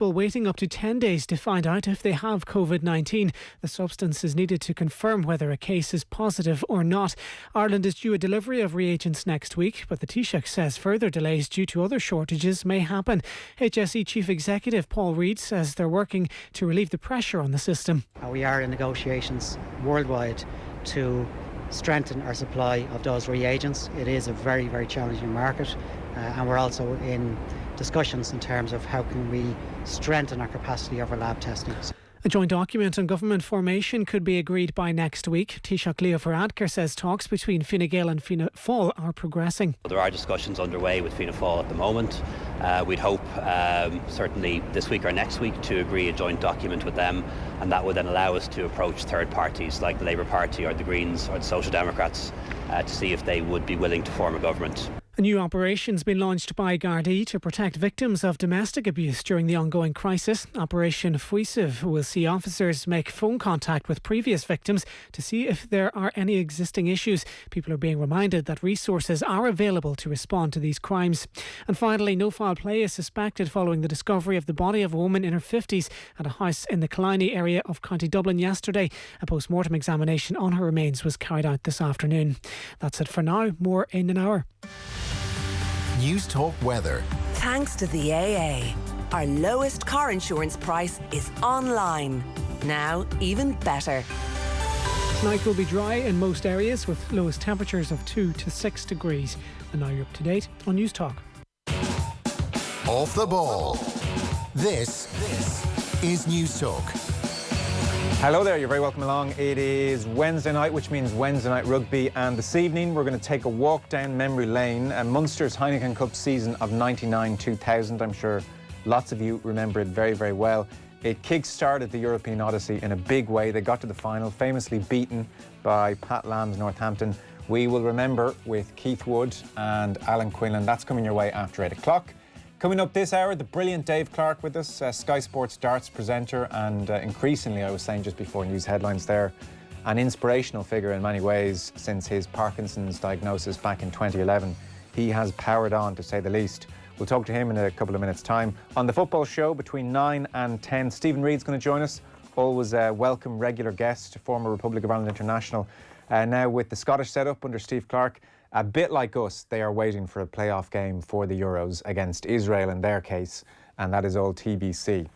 people waiting up to 10 days to find out if they have COVID-19. The substance is needed to confirm whether a case is positive or not. Ireland is due a delivery of reagents next week, but the Taoiseach says further delays due to other shortages may happen. HSE Chief Executive Paul Reid says they're working to relieve the pressure on the system. We are in negotiations worldwide to strengthen our supply of those reagents. It is a very, very challenging market, and we're also in discussions in terms of how can we strengthen our capacity of our lab testing. A joint document on government formation could be agreed by next week. Taoiseach Leo Varadkar says talks between Fine Gael and Fianna Fáil are progressing. There are discussions underway with Fianna Fáil at the moment. We'd hope certainly this week or next week to agree a joint document with them, and that would then allow us to approach third parties like the Labour Party or the Greens or the Social Democrats to see if they would be willing to form a government. A new operation has been launched by Gardaí to protect victims of domestic abuse during the ongoing crisis. Operation Fuisive will see officers make phone contact with previous victims to see if there are any existing issues. People are being reminded that resources are available to respond to these crimes. And finally, no foul play is suspected following the discovery of the body of a woman in her 50s at a house in the Killiney area of County Dublin yesterday. A post-mortem examination on her remains was carried out this afternoon. That's it for now. More in an hour. News Talk Weather. Thanks to the AA. Our lowest car insurance price is online. Now, even better. Tonight will be dry in most areas with lowest temperatures of 2 to 6 degrees. And now you're up to date on News Talk. Off the ball. This is News Talk. Hello there, you're very welcome along. It is Wednesday night, which means Wednesday night rugby, and this evening we're going to take a walk down memory lane. Munster's Heineken Cup season of 99-2000. I'm sure lots of you remember it very, very well. It kick-started the European Odyssey in a big way. They got to the final, famously beaten by Pat Lam's Northampton. We will remember with Keith Wood and Alan Quinlan. That's coming your way after 8 o'clock. Coming up this hour, the brilliant Dave Clark with us, Sky Sports darts presenter, and increasingly, I was saying just before news headlines there, an inspirational figure in many ways since his Parkinson's diagnosis back in 2011. He has powered on, to say the least. We'll talk to him in a couple of minutes' time. On the football show between 9 and 10, Stephen Reid's going to join us. Always a welcome regular guest, former Republic of Ireland international. Now with the Scottish setup under Steve Clark. A bit like us, they are waiting for a playoff game for the Euros against Israel in their case, and that is all TBC.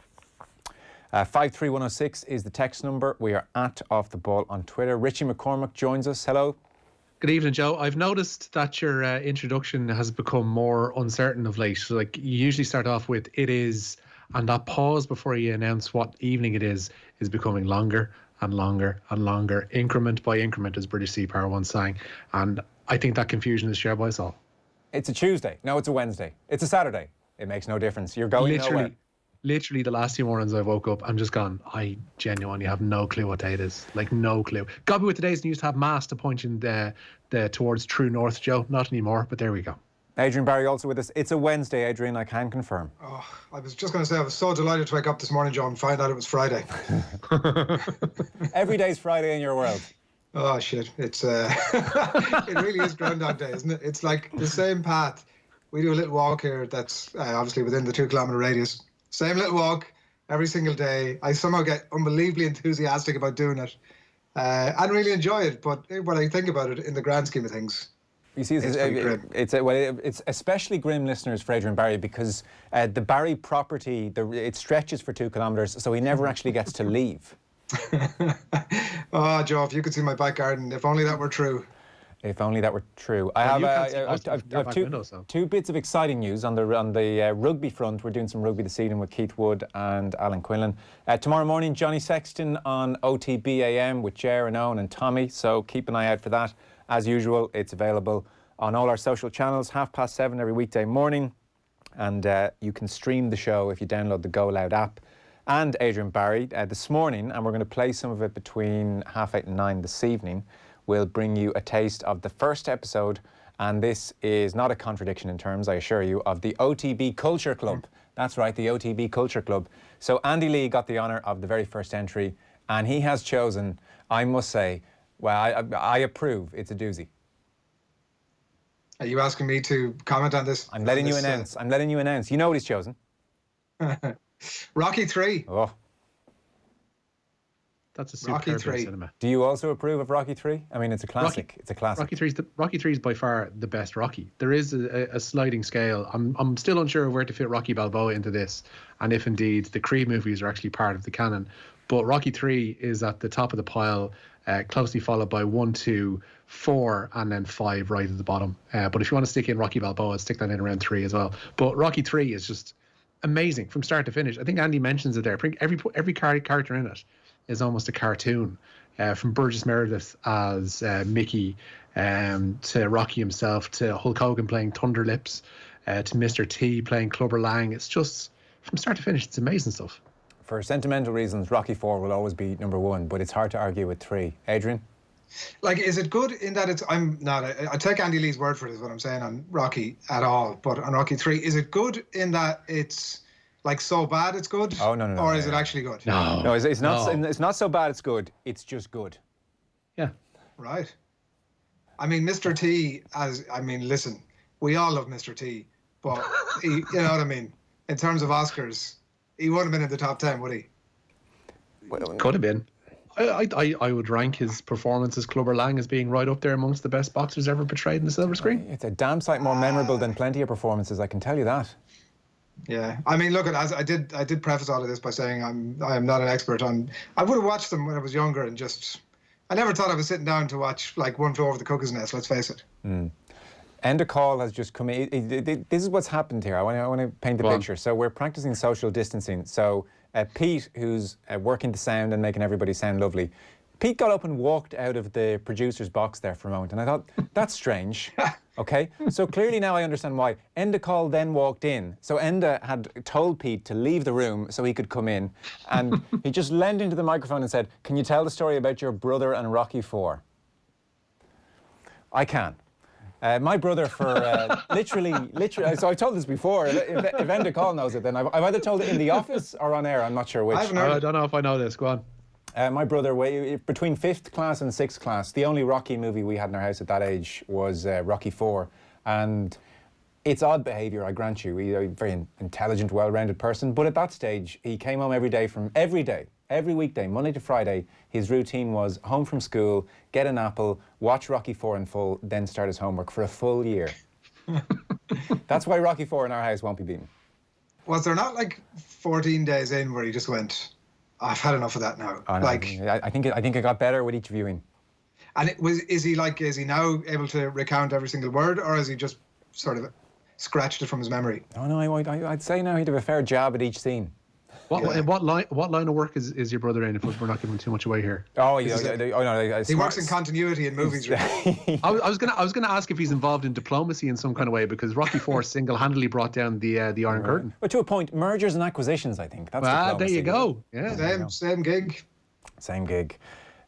53106 is the text number. We are at Off the Ball on Twitter. Richie McCormack joins us. Hello. Good evening, Joe. I've noticed that your introduction has become more uncertain of late. Like, you usually start off with "it is," and that pause before you announce what evening it is becoming longer and longer and longer, increment by increment, as British Sea Power once sang. And I think that confusion is shared by us all. It's a Tuesday. No, it's a Wednesday. It's a Saturday. It makes no difference. You're going nowhere. Literally, the last few mornings I woke up, I'm just gone, I genuinely have no clue what day it is. Like, no clue. Got me with today's news to have mass to point in towards true north, Joe. Not anymore, but there we go. Adrian Barry also with us. It's a Wednesday, Adrian, I can confirm. Oh, I was just going to say, I was so delighted to wake up this morning, Joe, and find out it was Friday. Every day's Friday in your world. Oh, shit. It's it really is Groundhog Day, isn't it? It's like the same path. We do a little walk here that's obviously within the 2-kilometre radius. Same little walk every single day. I somehow get unbelievably enthusiastic about doing it and really enjoy it. But when I think about it in the grand scheme of things, you see, it's especially grim, listeners, for Adrian Barry, because the Barry property, it stretches for 2 kilometres, so he never actually gets to leave. Oh, Joe, if you could see my back garden, if only that were true. If only that were true. I have two bits of exciting news on the rugby front. We're doing some rugby this evening with Keith Wood and Alan Quinlan. Tomorrow morning, Johnny Sexton on OTB AM with Ger and Owen and Tommy, so keep an eye out for that. As usual, it's available on all our social channels, 7:30 every weekday morning, and you can stream the show if you download the Go Loud app. And Adrian Barry, this morning, and we're going to play some of it between 8:30 and 9 this evening, we'll bring you a taste of the first episode, and this is not a contradiction in terms, I assure you, of the OTB Culture Club. That's right, the OTB Culture Club. So Andy Lee got the honour of the very first entry, and he has chosen, I must say, well, I approve, it's a doozy. Are you asking me to comment on this? I'm letting you announce. I'm letting you announce. You know what he's chosen. Rocky 3. Oh. That's a Rocky superb 3. cinema. Do you also approve of Rocky 3? I mean, it's a classic. It's a classic. Rocky 3 is by far the best Rocky. There is a sliding scale. I'm still unsure of where to fit Rocky Balboa into this, and if indeed the Creed movies are actually part of the canon. But Rocky 3 is at the top of the pile, closely followed by 1, 2, 4, and then 5 right at the bottom. But if you want to stick in Rocky Balboa, stick that in around 3 as well. But Rocky 3 is just amazing from start to finish. I think Andy mentions it there. Every character in it is almost a cartoon, from Burgess Meredith as Mickey, to Rocky himself, to Hulk Hogan playing Thunder Lips, to Mr. T playing Clubber Lang. It's just, from start to finish, it's amazing stuff. For sentimental reasons, Rocky 4 will always be number 1, but it's hard to argue with 3. Adrian? Like, is it good in that I take Andy Lee's word for it, is what I'm saying on Rocky at all, but on Rocky 3, is it good in that it's like so bad it's good? Oh, no. Or is it actually good? No, it's not so bad it's good. It's just good. Yeah. Right. I mean, Mr. T, listen, we all love Mr. T, but you know what I mean? In terms of Oscars, he wouldn't have been in the top 10, would he? Could have been. I would rank his performance as Clubber Lang as being right up there amongst the best boxers ever portrayed in the silver screen. It's a damn sight more memorable than plenty of performances, I can tell you that. Yeah, I mean, look, as I did preface all of this by saying I am not an expert on. I would have watched them when I was younger, and I never thought I was sitting down to watch like One Flew Over the Cuckoo's Nest. Let's face it. Enda Call has just come in. This is what's happened here. I want to paint the picture. So we're practicing social distancing. So Pete, who's working the sound and making everybody sound lovely, Pete got up and walked out of the producer's box there for a moment, and I thought, that's strange. Okay, so clearly now I understand why. Enda Call then walked in. So Enda had told Pete to leave the room so he could come in, and he just leaned into the microphone and said, "Can you tell the story about your brother and Rocky 4? I can. My brother for literally, so I told this before, if Enda Call knows it, then I've either told it in the office or on air, I'm not sure which. I don't know if I know this, go on. My brother, between 5th class and 6th class, the only Rocky movie we had in our house at that age was Rocky 4. And it's odd behaviour, I grant you. He's a very intelligent, well-rounded person. But at that stage, he came home every weekday, Monday to Friday. His routine was home from school, get an apple, watch Rocky 4 in full, then start his homework for a full year. That's why Rocky 4 in our house won't be beaten. Was there not like 14 days in where he just went, I've had enough of that now? Oh, no, I think it got better with each viewing. And is he now able to recount every single word, or has he just sort of scratched it from his memory? Oh no, I'd say now he'd have a fair jab at each scene. What line of work is your brother in, if we're not giving too much away here? Oh, he works in continuity in movies. Really. I was gonna ask if he's involved in diplomacy in some kind of way, because Rocky 4 single-handedly brought down the Iron Curtain. But to a point, mergers and acquisitions, I think. That's there you go. Yeah. Same gig. Same gig.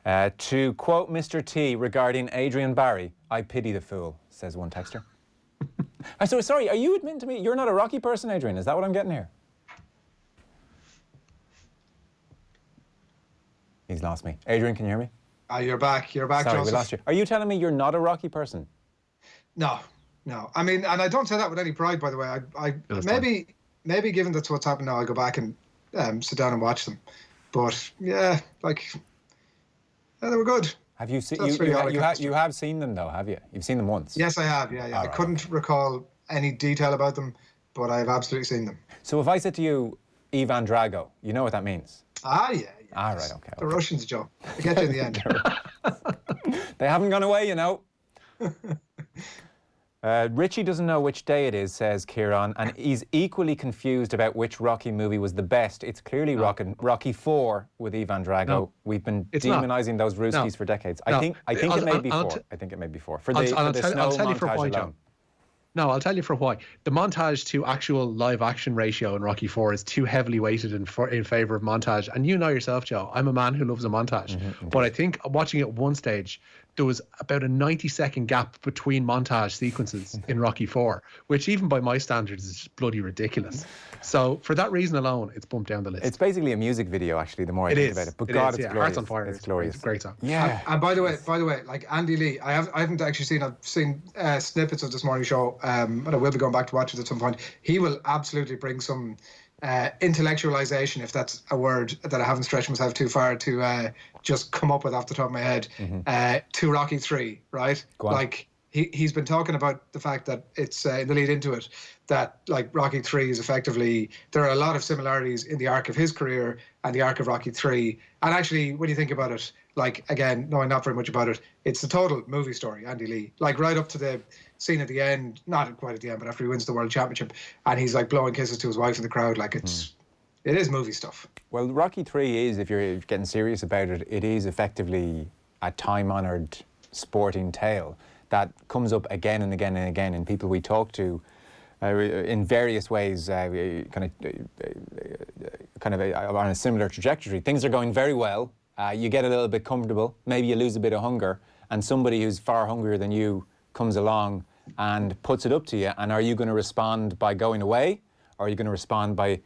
To quote Mr. T regarding Adrian Barry, I pity the fool, says one texter. So sorry, are you admitting to me you're not a Rocky person, Adrian? Is that what I'm getting here? He's lost me. Adrian, can you hear me? You're back. You're back, Sorry, Joseph. we lost you. Are you telling me you're not a Rocky person? No. I mean, and I don't say that with any pride, by the way. I maybe given that's what's happened now, I'll go back and sit down and watch them. But yeah, they were good. Have you seen? You have seen them though, have you? You've seen them once. Yes, I have. Yeah. I couldn't recall any detail about them, but I've absolutely seen them. So if I said to you, Ivan Drago, you know what that means? Yeah. Ah, right, okay. The Russians, Joe. They get you in the end. They haven't gone away, you know. Richie doesn't know which day it is, says Kieran, and he's equally confused about which Rocky movie was the best. It's clearly Rocky 4 with Ivan Drago. No, we've been demonising those Ruskies for decades. I think it may be 4. I think it may be 4. For the snow montage alone. No, I'll tell you for why. The montage to actual live action ratio in Rocky 4 is too heavily weighted in favour of montage. And you know yourself, Joe, I'm a man who loves a montage. But I think watching it at one stage, there was about a 90-second gap between montage sequences in Rocky 4, which even by my standards is just bloody ridiculous. So for that reason alone, it's bumped down the list. It's basically a music video, actually, the more I think about it. But God, it's glorious. Hearts on Fire. It's glorious. It's a great song. Yeah. And by the way, like Andy Lee, I haven't actually seen. I've seen snippets of this morning show, and I will be going back to watch it at some point. He will absolutely bring some intellectualization, if that's a word that I haven't stretched myself too far to just come up with off the top of my head, to Rocky 3, right? Like he's been talking about the fact that it's in the lead into it, that like Rocky 3 is effectively, there are a lot of similarities in the arc of his career and the arc of Rocky 3. And actually, when you think about it, like, again, knowing not very much about it, it's a total movie story, Andy Lee. Like, right up to the scene at the end, not quite at the end, but after he wins the World Championship, and he's, like, blowing kisses to his wife in the crowd, like, it is movie stuff. Well, Rocky 3 is, if you're getting serious about it, it is effectively a time-honoured sporting tale that comes up again and again and again in people we talk to in various ways, kind of on a similar trajectory. Things are going very well. You get a little bit comfortable, maybe you lose a bit of hunger, and somebody who's far hungrier than you comes along and puts it up to you. And are you going to respond by going away, or are you going to respond by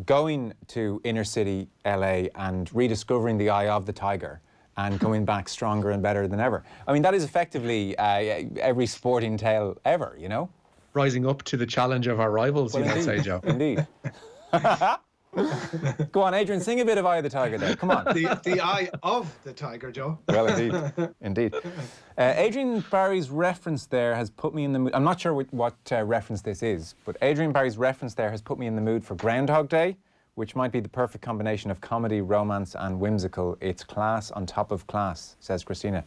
going to inner city LA and rediscovering the eye of the tiger and coming back stronger and better than ever? I mean, that is effectively every sporting tale ever, you know? Rising up to the challenge of our rivals, you might say, Joe. Indeed. Go on, Adrian, sing a bit of Eye of the Tiger there. Come on. The Eye of the Tiger, Joe. Well, indeed. Adrian Barry's reference there has put me in the mood. I'm not sure what reference this is, but Adrian Barry's reference there has put me in the mood for Groundhog Day, which might be the perfect combination of comedy, romance and whimsical. It's class on top of class, says Christina.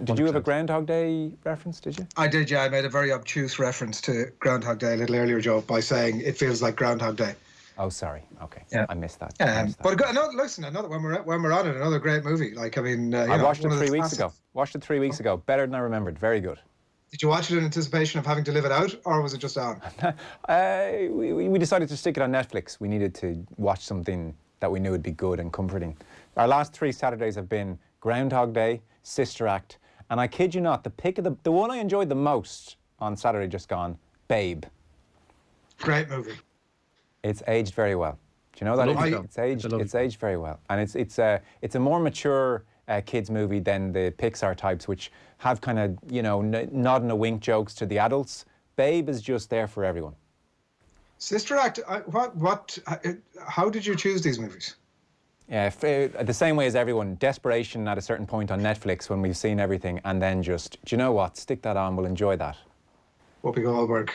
Did you have a Groundhog Day reference, did you? I did, yeah. I made a very obtuse reference to Groundhog Day a little earlier, Joe, by saying it feels like Groundhog Day. Oh, sorry. Okay, yeah. I missed that. But listen, another when we're on it, another great movie. Like, I mean, I watched it 3 weeks ago. Watched it 3 weeks ago. Better than I remembered. Very good. Did you watch it in anticipation of having to live it out, or was it just on? We decided to stick it on Netflix. We needed to watch something that we knew would be good and comforting. Our last 3 Saturdays have been Groundhog Day, Sister Act, and I kid you not, the one I enjoyed the most on Saturday just gone, Babe. Great movie. It's aged very well. Do you know that? It's aged very well, and it's a more mature kids movie than the Pixar types, which have kind of, you know, nod and a wink jokes to the adults. Babe is just there for everyone. Sister Act. How did you choose these movies? Yeah, the same way as everyone. Desperation at a certain point on Netflix when we've seen everything, and then just, do you know what? Stick that on. We'll enjoy that. Whoopi Goldberg.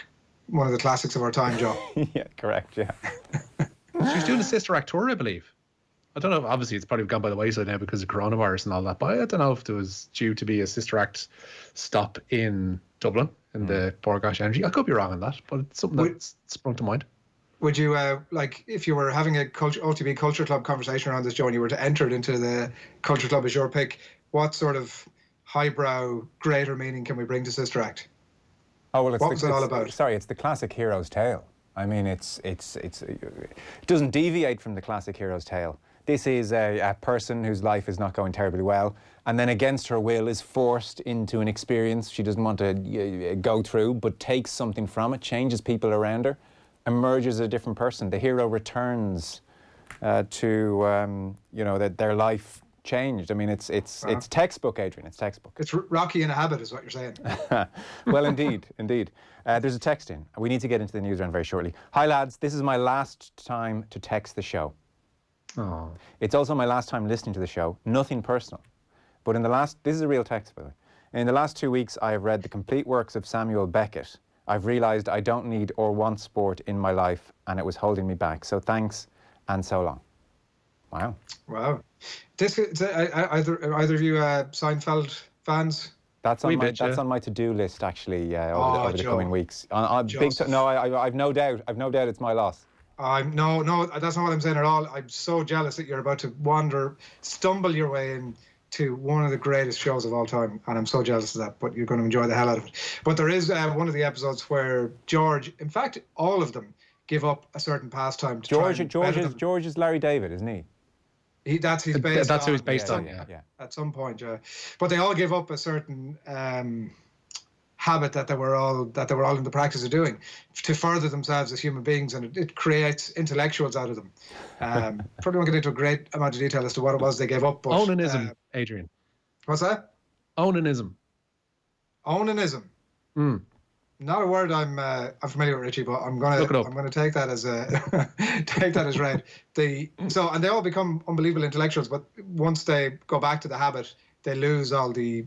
One of the classics of our time, Joe. Yeah, correct, yeah. She's doing a Sister Act tour, I believe. I don't know, obviously it's probably gone by the wayside now because of coronavirus and all that, but I don't know if there was due to be a Sister Act stop in Dublin, in the Portgosh Energy. I could be wrong on that, but it's something that's sprung to mind. Would you, like, if you were having a OTB Culture Club conversation around this, Joe, and you were to enter it into the Culture Club as your pick, what sort of highbrow, greater meaning can we bring to Sister Act? Oh, well, what was it all about? Sorry, it's the classic hero's tale. I mean, it doesn't deviate from the classic hero's tale. This is a person whose life is not going terribly well, and then against her will is forced into an experience she doesn't want to go through, but takes something from it, changes people around her, emerges a different person. The hero returns to, you know, their life changed. I mean, it's textbook, Adrian. It's textbook. It's Rocky in a habit, is what you're saying. Well, indeed. There's a text in. We need to get into the newsround very shortly. Hi, lads. This is my last time to text the show. Oh. It's also my last time listening to the show. Nothing personal. But this is a real text, by the way. In the last 2 weeks, I have read the complete works of Samuel Beckett. I've realised I don't need or want sport in my life, and it was holding me back. So thanks, and so long. Wow. Wow. Either of you Seinfeld fans? That's on my to-do list, actually, over the coming weeks. I've no doubt it's my loss. No, that's not what I'm saying at all. I'm so jealous that you're about to stumble your way into one of the greatest shows of all time, and I'm so jealous of that, but you're going to enjoy the hell out of it. But there is one of the episodes where George, in fact, all of them, give up a certain pastime to George is Larry David, isn't he? That's who he's based on, yeah. At some point, yeah. But they all give up a certain habit that they were all in the practice of doing to further themselves as human beings, and it creates intellectuals out of them. Probably won't get into a great amount of detail as to what it was they gave up. But, Onanism, Adrian. What's that? Onanism. Onanism. Not a word I'm familiar with, Richie, but I'm gonna take that as take that as read. And they all become unbelievable intellectuals, but once they go back to the habit, they lose all the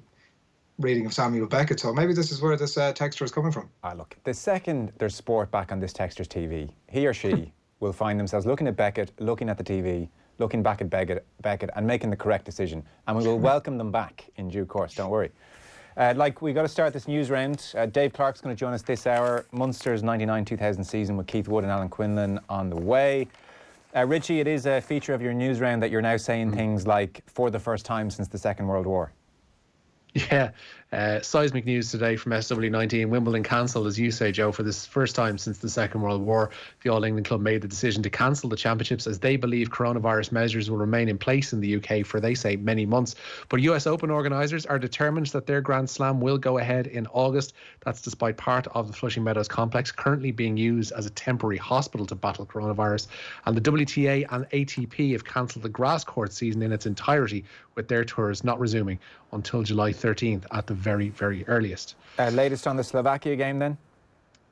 reading of Samuel Beckett. So maybe this is where this texter is coming from. Look, the second there's sport back on this texter's TV, he or she will find themselves looking at Beckett, looking at the TV, looking back at Beckett and making the correct decision. And we will welcome them back in due course, don't worry. We got to start this news round. Dave Clark's going to join us this hour. Munster's 99-2000 season with Keith Wood and Alan Quinlan on the way. Richie, it is a feature of your news round that you're now saying things like, for the first time since the Second World War. Yeah, seismic news today from SW19. Wimbledon cancelled, as you say, Joe, for this first time since the Second World War. The All England club made the decision to cancel the championships as they believe coronavirus measures will remain in place in the UK for, they say, many months. But US Open organisers are determined that their Grand Slam will go ahead in August. That's despite part of the Flushing Meadows complex currently being used as a temporary hospital to battle coronavirus. And the WTA and ATP have cancelled the grass court season in its entirety, with their tours not resuming until July 13th at the very, very earliest. Latest on the Slovakia game then?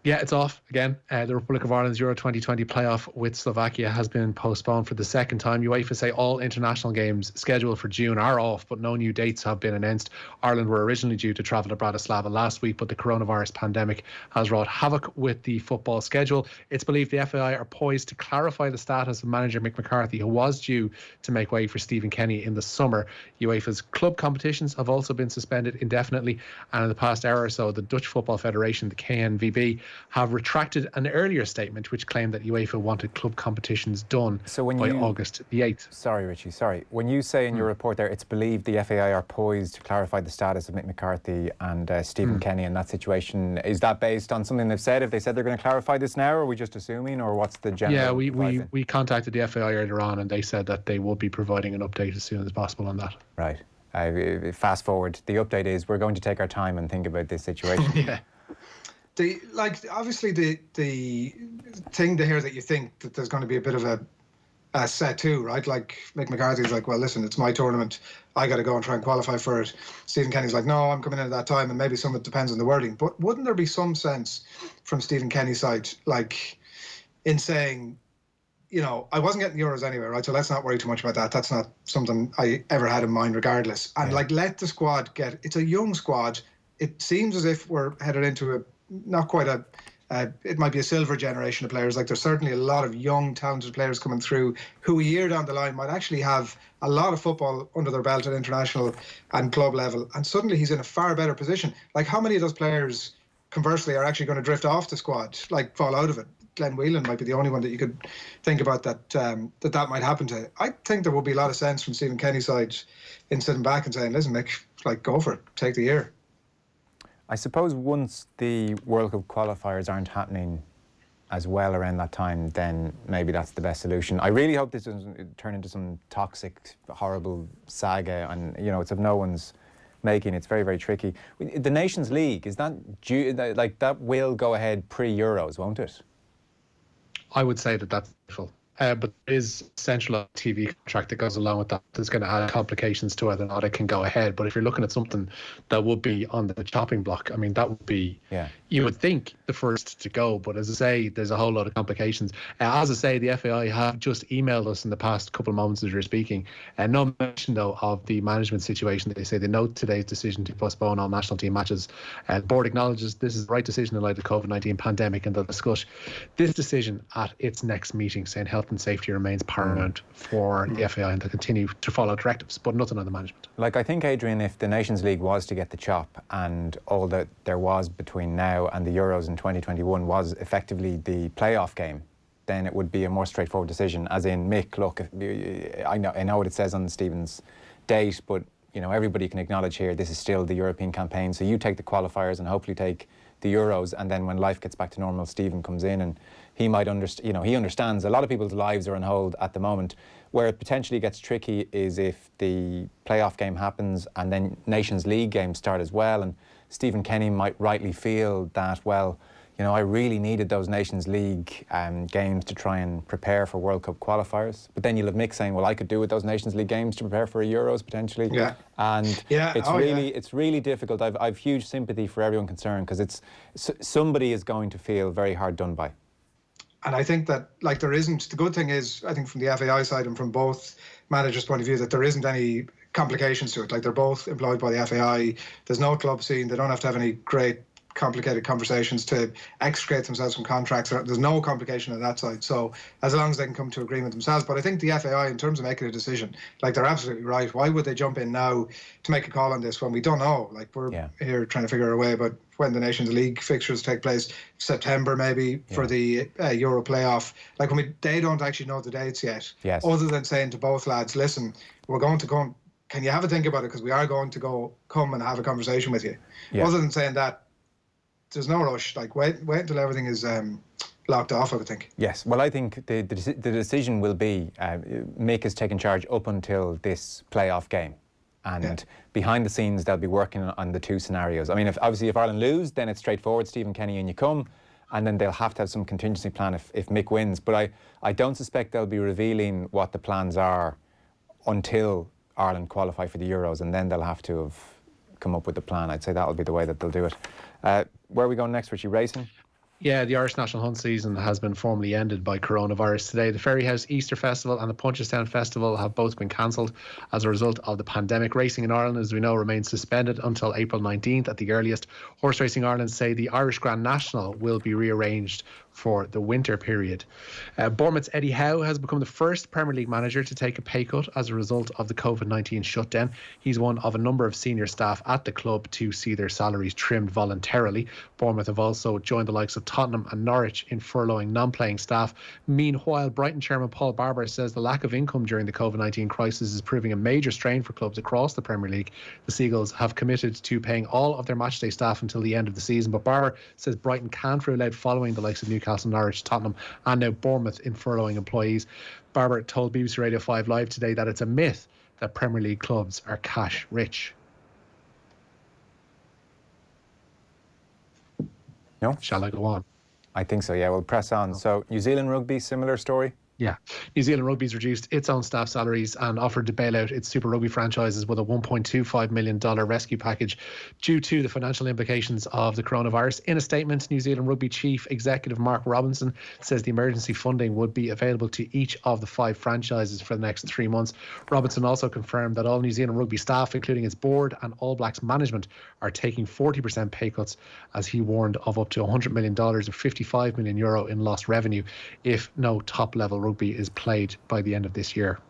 Yeah, it's off again. The Republic of Ireland's Euro 2020 playoff with Slovakia has been postponed for the second time. UEFA say all international games scheduled for June are off, but no new dates have been announced. Ireland were originally due to travel to Bratislava last week, but the coronavirus pandemic has wrought havoc with the football schedule. It's believed the FAI are poised to clarify the status of manager Mick McCarthy, who was due to make way for Stephen Kenny in the summer. UEFA's club competitions have also been suspended indefinitely, and in the past hour or so, the Dutch Football Federation, the KNVB, have retracted an earlier statement which claimed that UEFA wanted club competitions done by August the 8th. Sorry, Richie, sorry. When you say in your report there, it's believed the FAI are poised to clarify the status of Mick McCarthy and Stephen Kenny in that situation. Is that based on something they've said? Have they said they're going to clarify this now, or are we just assuming, or what's the general? Yeah, we contacted the FAI earlier on, and they said that they would be providing an update as soon as possible on that. Right. Fast forward, the update is we're going to take our time and think about this situation. Yeah. Obviously the thing to hear that you think that there's going to be a bit of a set to, right? Like Mick McCarthy's like, well, listen, it's my tournament. I got to go and try and qualify for it. Stephen Kenny's like, no, I'm coming in at that time, and maybe some of it depends on the wording. But wouldn't there be some sense from Stephen Kenny's side, like in saying, you know, I wasn't getting the Euros anyway, right? So let's not worry too much about that. That's not something I ever had in mind regardless. And let the squad it's a young squad. It seems as if we're headed into not quite it might be a silver generation of players. Like there's certainly a lot of young, talented players coming through who a year down the line might actually have a lot of football under their belt at international and club level. And suddenly he's in a far better position. Like how many of those players, conversely, are actually going to drift off the squad, like fall out of it? Glenn Whelan might be the only one that you could think about that might happen to. I think there will be a lot of sense from Stephen Kenny's side in sitting back and saying, listen, Mick, like go for it, take the year. I suppose once the World Cup qualifiers aren't happening as well around that time, then maybe that's the best solution. I really hope this doesn't turn into some toxic, horrible saga, and you know, it's of no one's making. It's very, very tricky. The Nations League, is that due, like that will go ahead pre-Euros, won't it? I would say that's full. But there is essential TV contract that goes along with that. That's going to add complications to whether or not it can go ahead. But if you're looking at something that would be on the chopping block, I mean, that would be, you would think, the first to go. But as I say, there's a whole lot of complications. As I say, the FAI have just emailed us in the past couple of moments as you're speaking. And no mention, though, of the management situation. They say they note today's decision to postpone all national team matches. The board acknowledges this is the right decision in light of the COVID-19 pandemic, and they'll discuss this decision at its next meeting, saying health and safety remains paramount for the FAI, and to continue to follow directives, but nothing on the management. Like, I think, Adrian, if the Nations League was to get the chop and all that there was between now and the Euros in 2021 was effectively the playoff game, then it would be a more straightforward decision, as in, Mick, look, I know what it says on Stephen's date, but you know, everybody can acknowledge here this is still the European campaign, so you take the qualifiers and hopefully take the Euros, and then when life gets back to normal, Stephen comes in and he might he understands a lot of people's lives are on hold at the moment. Where it potentially gets tricky is if the playoff game happens and then Nations League games start as well, and Stephen Kenny might rightly feel that, well, you know, I really needed those Nations League games to try and prepare for World Cup qualifiers. But then you'll have Mick saying, well, I could do with those Nations League games to prepare for a Euros potentially. Yeah. And it's really difficult. I've huge sympathy for everyone concerned, because somebody is going to feel very hard done by. And I think that, like, there isn't, the good thing is, I think from the FAI side and from both managers' point of view, that there isn't any complications to it. Like, they're both employed by the FAI. There's no club scene. They don't have to have any great complicated conversations to extricate themselves from contracts. There's no complication on that side. So as long as they can come to agreement themselves. But I think the FAI, in terms of making a decision, like, they're absolutely right. Why would they jump in now to make a call on this when we don't know? Like, we're here trying to figure a way, but when the Nations League fixtures take place, September maybe, for the Euro playoff, like, when they don't actually know the dates yet. Yes. Other than saying to both lads, listen, we're going to come, can you have a think about it, because we are going to come and have a conversation with you. Yeah. Other than saying that, there's no rush. Like, wait until everything is locked off, I would think. Yes. Well, I think the decision will be Mick is taking charge up until this playoff game. And behind the scenes, they'll be working on the two scenarios. I mean, if Ireland lose, then it's straightforward, Stephen Kenny, and you come. And then they'll have to have some contingency plan if Mick wins. But I don't suspect they'll be revealing what the plans are until Ireland qualify for the Euros. And then they'll have to have come up with a plan. I'd say that'll be the way that they'll do it. Where are we going next, Richie? Racing? Yeah, the Irish National Hunt season has been formally ended by coronavirus today. The Ferryhouse Easter Festival and the Punchestown Festival have both been cancelled as a result of the pandemic. Racing in Ireland, as we know, remains suspended until April 19th at the earliest. Horse Racing Ireland say the Irish Grand National will be rearranged for the winter period. Bournemouth's Eddie Howe has become the first Premier League manager to take a pay cut as a result of the COVID-19 shutdown. He's one of a number of senior staff at the club to see their salaries trimmed voluntarily. Bournemouth have also joined the likes of Tottenham and Norwich in furloughing non-playing staff. Meanwhile, Brighton chairman Paul Barber says the lack of income during the COVID-19 crisis is proving a major strain for clubs across the Premier League. The Seagulls have committed to paying all of their matchday staff until the end of the season, but Barber says Brighton can't rule out following the likes of Newcastle, Norwich, Tottenham and now Bournemouth in furloughing employees. Barber told BBC Radio 5 Live today that it's a myth that Premier League clubs are cash rich. No? Shall I go on? I think so, yeah. We'll press on. So, New Zealand Rugby, similar story? Yeah. New Zealand Rugby's reduced its own staff salaries and offered to bail out its Super Rugby franchises with a $1.25 million rescue package due to the financial implications of the coronavirus. In a statement, New Zealand Rugby Chief Executive Mark Robinson says the emergency funding would be available to each of the 5 franchises for the next 3 months. Robinson also confirmed that all New Zealand Rugby staff, including its board and All Blacks management, are taking 40% pay cuts, as he warned of up to $100 million or €55 million in lost revenue if no top-level rugby is played by the end of this year.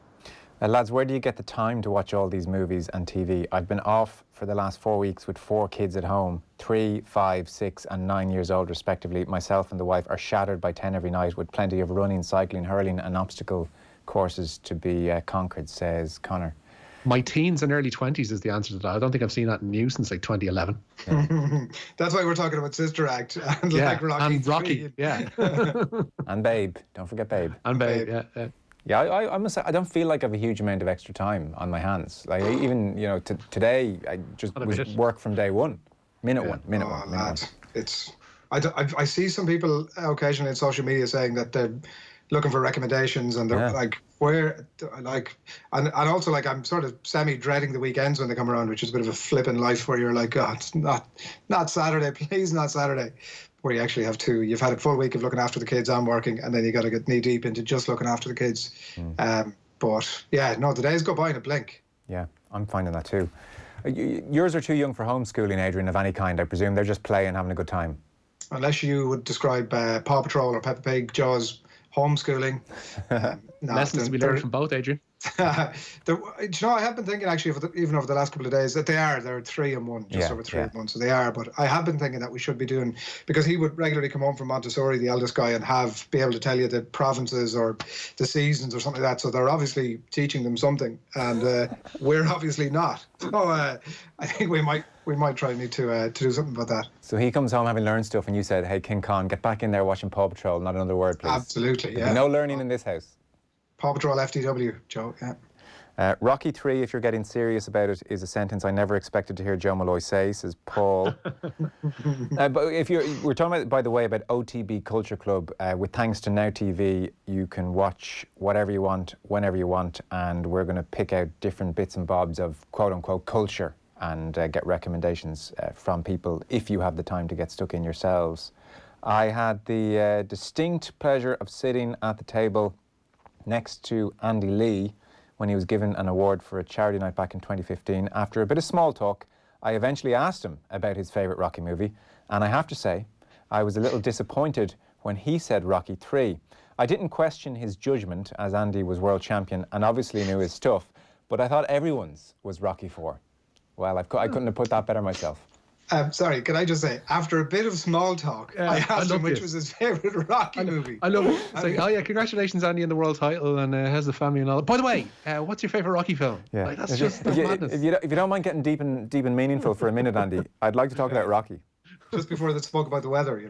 Lads, where do you get the time to watch all these movies and TV? I've been off for the last 4 weeks with 4 kids at home, 3, 5, 6 and 9 years old respectively. Myself and the wife are shattered by 10 every night, with plenty of running, cycling, hurling and obstacle courses to be conquered, says Connor. My teens and early 20s is the answer to that. I don't think I've seen that new since like 2011. Yeah. That's why we're talking about Sister Act and like Rocky. And Rocky, yeah. And Babe. Don't forget Babe. And Babe, yeah. Yeah, I must say, I don't feel like I have a huge amount of extra time on my hands. Like, even, you know, today, I just was work from day one. Minute one. It's, I see some people occasionally in social media saying that they're looking for recommendations and they're like, where, like, and also, like, I'm sort of semi-dreading the weekends when they come around, which is a bit of a flipping life where you're like, oh, it's not Saturday, please, not Saturday. Where you actually have to, you've had a full week of looking after the kids and working, and then you got to get knee deep into just looking after the kids. But yeah, no, the days go by in a blink. Yeah, I'm finding that too. Yours are too young for homeschooling, Adrian, of any kind. I presume they're just playing, having a good time. Unless you would describe Paw Patrol or Peppa Pig, Jaws, homeschooling. Lessons to be learned from both, Adrian. You know, I have been thinking actually, even over the last couple of days, that they're 3 and 1, just over 3 and 1, so they are. But I have been thinking that we should be doing, because he would regularly come home from Montessori, the eldest guy, and be able to tell you the provinces or the seasons or something like that. So they're obviously teaching them something, and we're obviously not. So I think we might try need to do something about that. So he comes home having learned stuff, and you said, "Hey, King Kong, get back in there watching Paw Patrol. Not another word, please." Absolutely, yeah. No learning in this house. Paw Patrol FTW, Joe, yeah. Rocky 3, if you're getting serious about it, is a sentence I never expected to hear Joe Molloy say, says Paul. But if we're talking about, by the way, about OTB Culture Club, with thanks to Now TV, you can watch whatever you want, whenever you want, and we're going to pick out different bits and bobs of quote-unquote culture and get recommendations from people if you have the time to get stuck in yourselves. I had the distinct pleasure of sitting at the table next to Andy Lee when he was given an award for a charity night back in 2015. After a bit of small talk, I eventually asked him about his favourite Rocky movie, and I have to say, I was a little disappointed when he said Rocky 3. I didn't question his judgment, as Andy was world champion and obviously knew his stuff, but I thought everyone's was Rocky 4. Well, I couldn't have put that better myself. Sorry, can I just say, after a bit of small talk, I asked him which was his favourite Rocky movie. I love it. It's like, oh yeah, congratulations, Andy, on the world title, and how's the family and all that. By the way, what's your favourite Rocky film? Yeah, like, that's madness. If you don't mind getting deep and meaningful for a minute, Andy, I'd like to talk about Rocky. Just before they spoke about the weather, you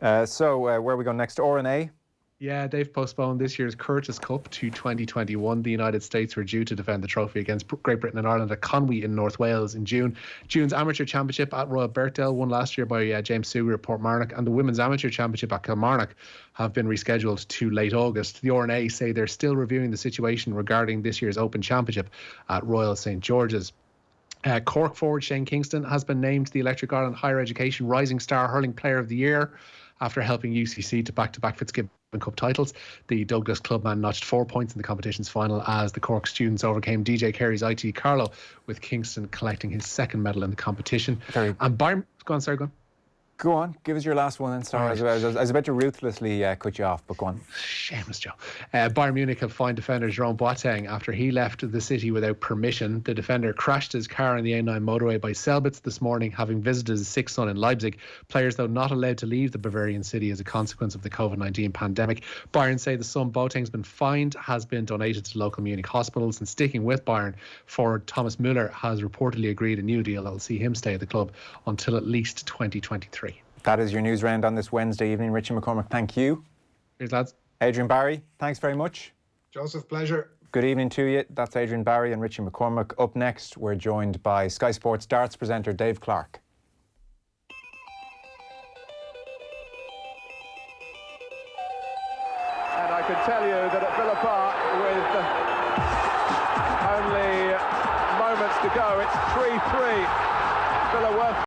know. So where are we going next? R&A? Yeah, they've postponed this year's Curtis Cup to 2021. The United States were due to defend the trophy against Great Britain and Ireland at Conwy in North Wales in June. June's Amateur Championship at Royal Birkdale, won last year by James Suger at Portmarnock, and the Women's Amateur Championship at Kilmarnock have been rescheduled to late August. The R&A say they're still reviewing the situation regarding this year's Open Championship at Royal St George's. Cork forward Shane Kingston has been named the Electric Ireland Higher Education Rising Star Hurling Player of the Year after helping UCC to back-to-back Fitzgibbon Cup titles. The Douglas clubman notched 4 points in the competition's final as the Cork students overcame DJ Carey's IT Carlow, with Kingston collecting his second medal in the competition. And Bayern... Go on, sorry, go on. Go on, give us your last one then. Sorry, I was about to ruthlessly cut you off, but go on. Shameless, Joe. Bayern Munich have fined defender Jerome Boateng after he left the city without permission. The defender crashed his car on the A9 motorway by Selbitz this morning, having visited his sick son in Leipzig. Players, though, not allowed to leave the Bavarian city as a consequence of the COVID-19 pandemic. Bayern say the sum Boateng's been fined has been donated to local Munich hospitals. And sticking with Bayern, forward Thomas Müller has reportedly agreed a new deal that will see him stay at the club until at least 2023. That is your news round on this Wednesday evening. Richie McCormack, thank you. Cheers, lads. Adrian Barry, thanks very much. Joseph, pleasure. Good evening to you. That's Adrian Barry and Richie McCormack. Up next, we're joined by Sky Sports darts presenter Dave Clark. And I can tell you that at Villa Park, with only moments to go, it's 3-3. Villa worth